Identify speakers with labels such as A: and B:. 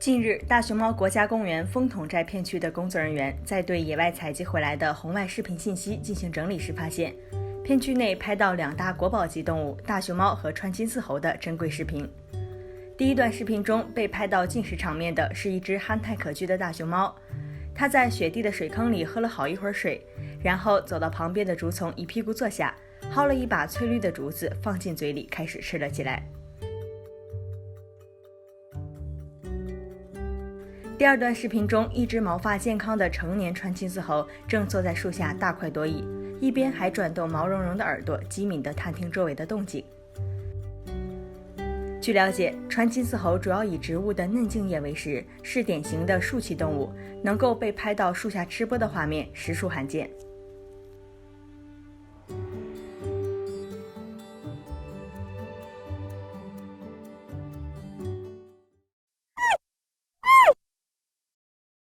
A: 近日，大熊猫国家公园枫统寨片区的工作人员在对野外采集回来的红外视频信息进行整理时，发现片区内拍到2大国宝级动物大熊猫和川金丝猴的珍贵视频。第一段视频中被拍到进食场面的是一只憨态可掬的大熊猫，它在雪地的水坑里喝了好一会儿水，然后走到旁边的竹丛一屁股坐下，薅了一把翠绿的竹子放进嘴里开始吃了起来。第二段视频中，一只毛发健康的成年川金丝猴正坐在树下大快朵颐，一边还转动毛茸茸的耳朵，机敏地探听周围的动静。据了解，川金丝猴主要以植物的嫩茎叶为食，是典型的树栖动物，能够被拍到树下吃播的画面实属罕见。